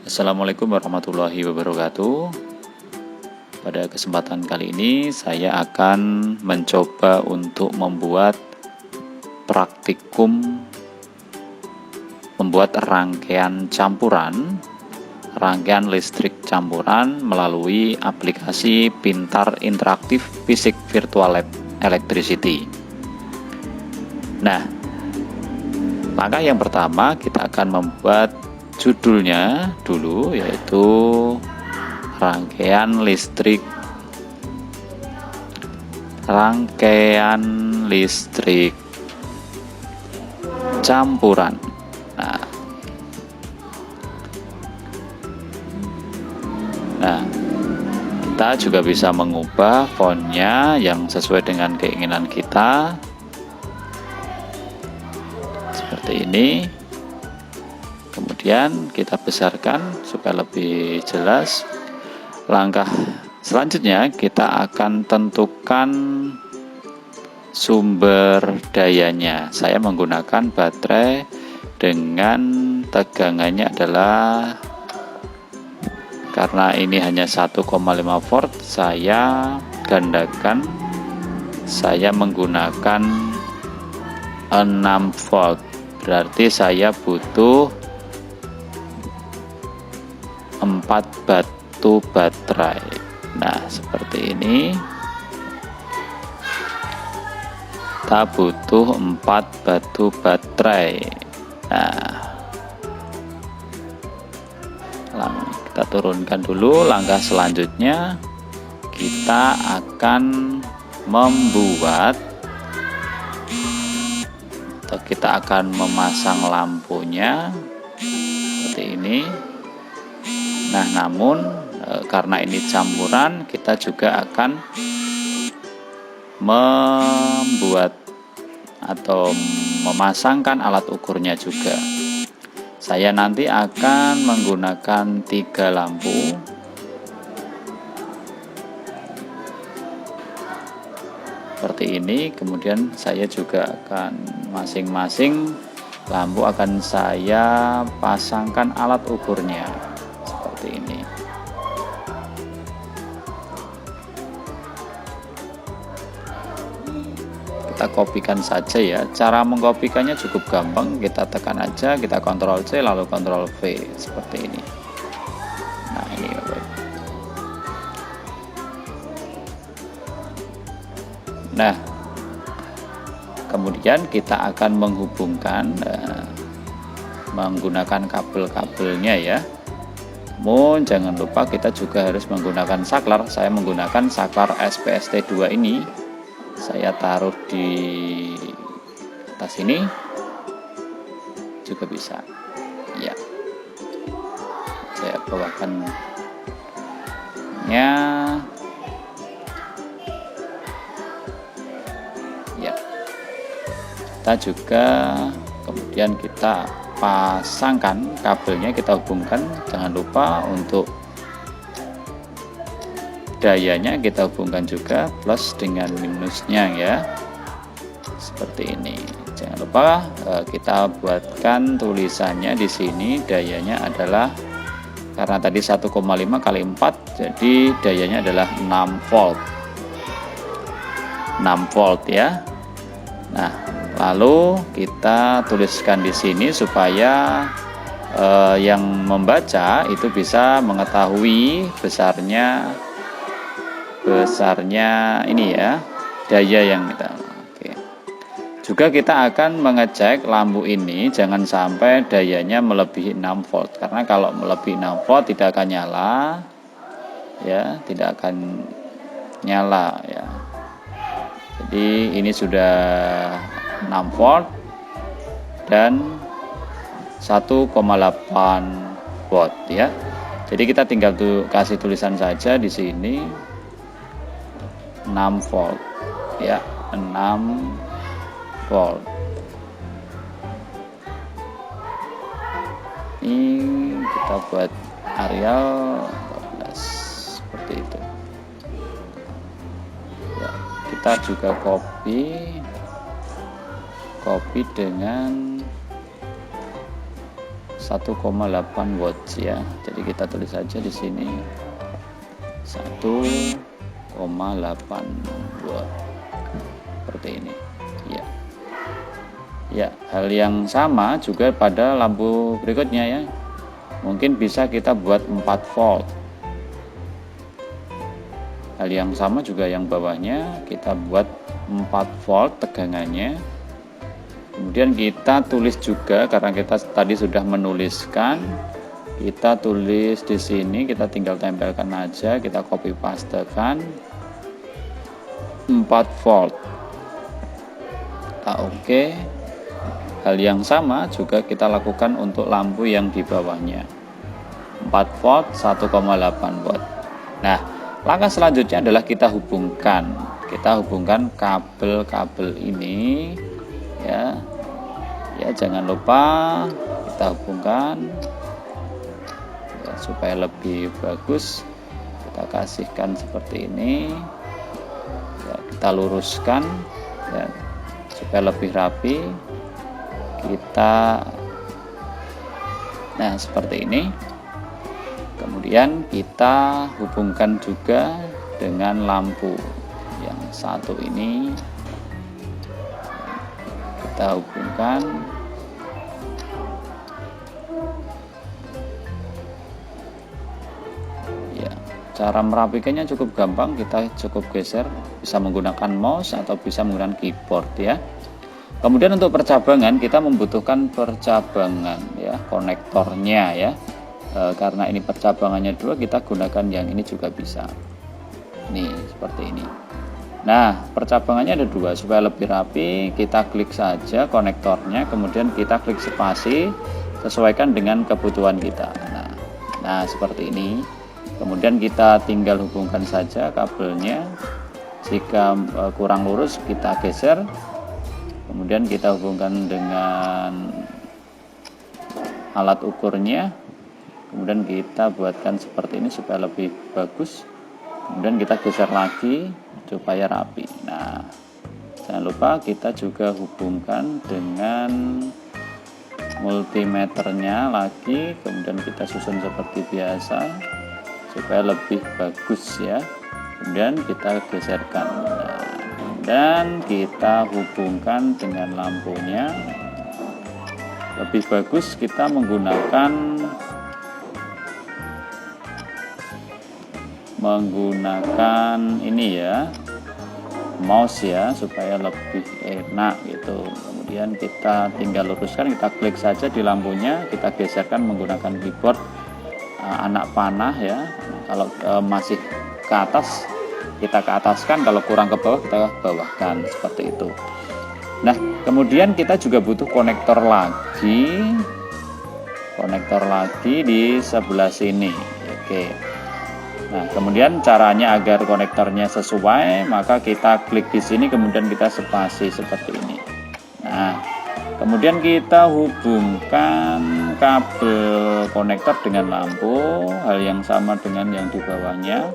Assalamualaikum warahmatullahi wabarakatuh. Pada kesempatan kali ini saya akan mencoba untuk membuat praktikum membuat rangkaian listrik campuran melalui aplikasi pintar interaktif Fisik Virtual Lab Electricity. Nah, langkah yang pertama kita akan membuat judulnya dulu, yaitu rangkaian listrik campuran. Nah, kita juga bisa mengubah fontnya yang sesuai dengan keinginan kita seperti ini. Kemudian kita besarkan supaya lebih jelas. Langkah selanjutnya kita akan tentukan sumber dayanya. Saya menggunakan baterai dengan tegangannya adalah, karena ini hanya 1,5 volt, saya gandakan. Saya menggunakan 6 volt. Berarti saya butuh 4 batu baterai. Nah, seperti ini. Kita butuh 4 batu baterai. Nah, kita turunkan dulu. Langkah selanjutnya kita akan membuat atau kita akan memasang lampunya seperti ini. Nah, namun karena ini campuran, kita juga akan membuat atau memasangkan alat ukurnya juga. Saya nanti akan menggunakan 3 lampu. Seperti ini. Kemudian saya juga akan masing-masing lampu akan saya pasangkan alat ukurnya seperti ini. Kita kopikan saja ya. Cara mengkopikannya cukup gampang. Kita tekan aja, kita Ctrl C lalu Ctrl V seperti ini. Nah, ini Nah, kemudian kita akan menghubungkan menggunakan kabel-kabelnya ya. Namun jangan lupa kita juga harus menggunakan saklar. Saya menggunakan saklar SPST2 ini. Saya taruh di atas ini juga bisa. Ya. Saya bawakannya. Ya. Kita juga kemudian kita pasangkan kabelnya, kita hubungkan. Jangan lupa untuk dayanya kita hubungkan juga, plus dengan minusnya ya, seperti ini. Jangan lupa kita buatkan tulisannya di sini. Dayanya adalah, karena tadi 1,5 kali 4, jadi dayanya adalah 6 volt. 6 volt ya. Nah, lalu kita tuliskan di sini supaya yang membaca itu bisa mengetahui besarnya ini ya, daya yang kita. Oke. Juga kita akan mengecek lampu ini jangan sampai dayanya melebihi 6 volt, karena kalau melebihi 6 volt tidak akan nyala ya, tidak akan nyala ya. Jadi ini sudah 6 volt dan 1,8 volt ya. Jadi kita tinggal kasih tulisan saja di sini 6 volt ya, 6 volt. Ini kita buat areal 12 seperti itu ya. Kita juga copy dengan 1,8 watts ya. Jadi kita tulis saja di sini 1,8 watt seperti ini ya. Ya, hal yang sama juga pada lampu berikutnya ya. Mungkin bisa kita buat 4 volt. Hal yang sama juga yang bawahnya kita buat 4 volt tegangannya. Kemudian kita tulis juga karena kita tadi sudah menuliskan, kita tulis di sini, kita tinggal tempelkan aja, kita copy pastekan 4 volt. Oke. Hal yang sama juga kita lakukan untuk lampu yang di bawahnya. 4 volt 1,8 watt. Nah, langkah selanjutnya adalah kita hubungkan kabel-kabel ini ya. Ya, jangan lupa kita hubungkan ya, supaya lebih bagus. Kita kasihkan seperti ini. Ya, kita luruskan ya, supaya lebih rapi. Nah, seperti ini. Kemudian kita hubungkan juga dengan lampu yang satu ini, kita hubungkan ya. Cara merapikannya cukup gampang, kita cukup geser, bisa menggunakan mouse atau bisa menggunakan keyboard ya. Kemudian untuk percabangan kita membutuhkan percabangan ya, konektornya ya. Karena ini percabangannya 2, kita gunakan yang ini juga bisa. Nih, seperti ini. Nah, percabangannya ada 2, supaya lebih rapi, kita klik saja konektornya, kemudian kita klik spasi, sesuaikan dengan kebutuhan kita. Nah, seperti ini. Kemudian kita tinggal hubungkan saja kabelnya. Jika kurang lurus, kita geser. Kemudian kita hubungkan dengan alat ukurnya. Kemudian kita buatkan seperti ini supaya lebih bagus. Kemudian kita geser lagi supaya rapi. Nah, jangan lupa kita juga hubungkan dengan multimeternya lagi. Kemudian kita susun seperti biasa supaya lebih bagus ya. Kemudian kita geserkan. Nah, dan kita hubungkan dengan lampunya. Lebih bagus kita menggunakan ini ya, mouse ya, supaya lebih enak gitu. Kemudian kita tinggal luruskan, kita klik saja di lampunya, kita geserkan menggunakan keyboard anak panah ya. Kalau masih ke atas, kita ke ataskan, kalau kurang ke bawah kita bawahkan, seperti itu. Nah, kemudian kita juga butuh konektor lagi di sebelah sini. Oke. Nah, kemudian caranya agar konektornya sesuai, maka kita klik di sini, kemudian kita spasi seperti ini. Nah, kemudian kita hubungkan kabel konektor dengan lampu, hal yang sama dengan yang di bawahnya.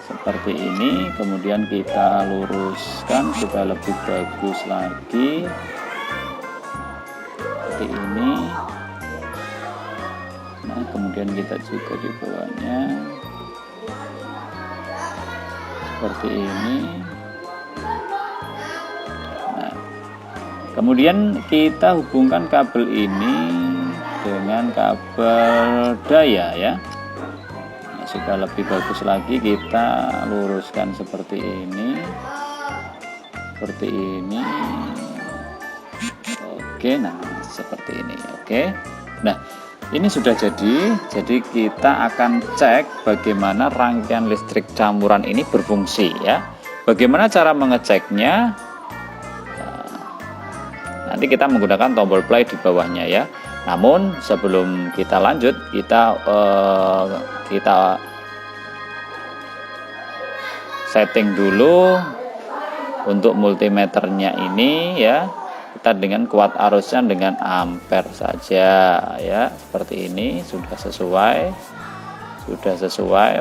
Seperti ini, kemudian kita luruskan supaya lebih bagus lagi. Seperti ini. Nah, kemudian kita juga di bawahnya seperti ini. Nah, kemudian kita hubungkan kabel ini dengan kabel daya ya. Nah, supaya lebih bagus lagi kita luruskan seperti ini. Seperti ini. Oke, nah seperti ini. Oke. Nah, ini sudah jadi kita akan cek bagaimana rangkaian listrik campuran ini berfungsi ya. Bagaimana cara mengeceknya? Nanti kita menggunakan tombol play di bawahnya ya. Namun sebelum kita lanjut, kita setting dulu untuk multimeternya ini ya. Kita dengan kuat arusnya dengan ampere saja ya, seperti ini. Sudah sesuai.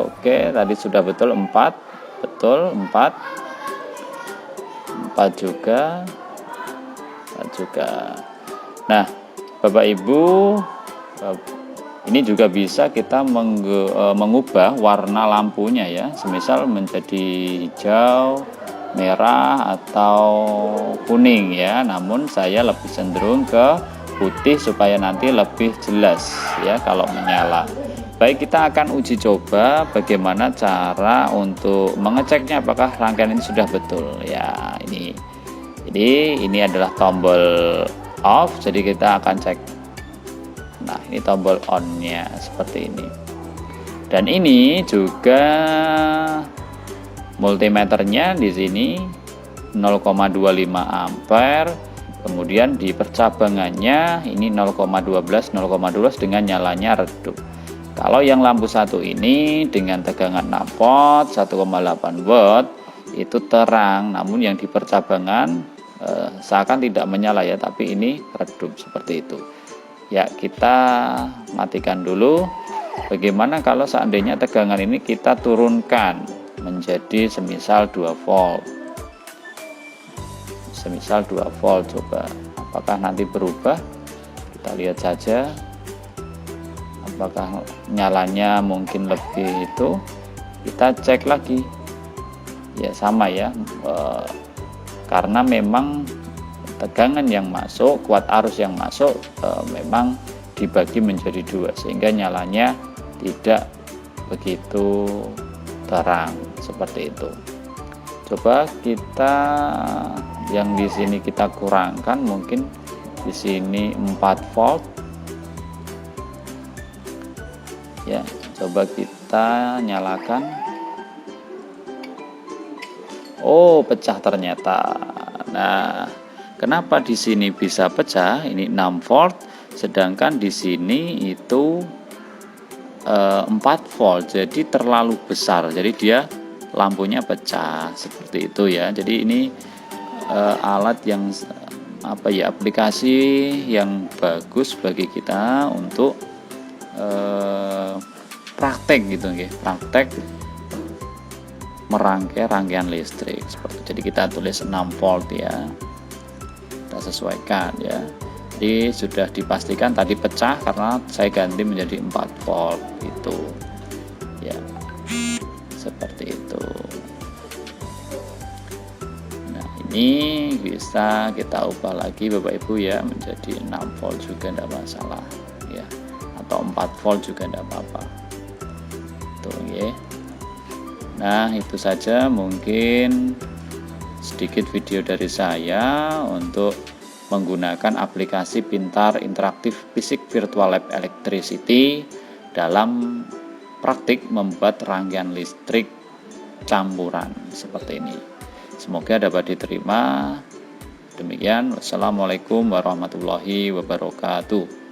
Oke, tadi sudah betul 4 juga. Nah, Bapak Ibu, ini juga bisa kita mengubah warna lampunya ya, semisal menjadi hijau, merah atau kuning ya. Namun saya lebih cenderung ke putih supaya nanti lebih jelas ya kalau menyala. Baik, kita akan uji coba bagaimana cara untuk mengeceknya apakah rangkaian ini sudah betul ya. Ini adalah tombol off, jadi kita akan cek. Nah, ini tombol on-nya seperti ini. Dan ini juga multimeternya di sini 0,25 ampere. Kemudian di percabangannya ini 0,12 dengan nyalanya redup. Kalau yang lampu satu ini dengan tegangan 6 volt 1,8 watt itu terang, namun yang di percabangan seakan tidak menyala ya, tapi ini redup seperti itu. Ya, kita matikan dulu. Bagaimana kalau seandainya tegangan ini kita turunkan menjadi semisal 2 volt. Semisal 2 volt, coba apakah nanti berubah? Kita lihat saja. Apakah nyalanya mungkin lebih itu? Kita cek lagi. Ya sama ya. Karena memang tegangan yang masuk, kuat arus yang masuk memang dibagi menjadi dua sehingga nyalanya tidak begitu terang seperti itu. Coba kita yang di sini kita kurangkan, mungkin di sini 4 volt. Ya, coba kita nyalakan. Oh, pecah ternyata. Nah, kenapa di sini bisa pecah? Ini 6 volt, sedangkan di sini itu 4 volt. Jadi terlalu besar. Jadi dia lampunya pecah seperti itu ya. Jadi ini alat yang aplikasi yang bagus bagi kita untuk praktek gitu nggih. Praktek merangkai rangkaian listrik seperti itu. Jadi kita tulis 6 volt ya, kita sesuaikan ya. Jadi sudah dipastikan tadi pecah karena saya ganti menjadi 4 volt itu ya, seperti itu. Nah, ini bisa kita ubah lagi Bapak Ibu ya menjadi 6 volt juga tidak masalah ya, atau 4 volt juga tidak apa-apa tuh ya. Nah, itu saja mungkin sedikit video dari saya untuk menggunakan aplikasi pintar interaktif Fisik Virtual Lab Electricity dalam praktik membuat rangkaian listrik campuran seperti ini. Semoga dapat diterima. Demikian, wassalamualaikum warahmatullahi wabarakatuh.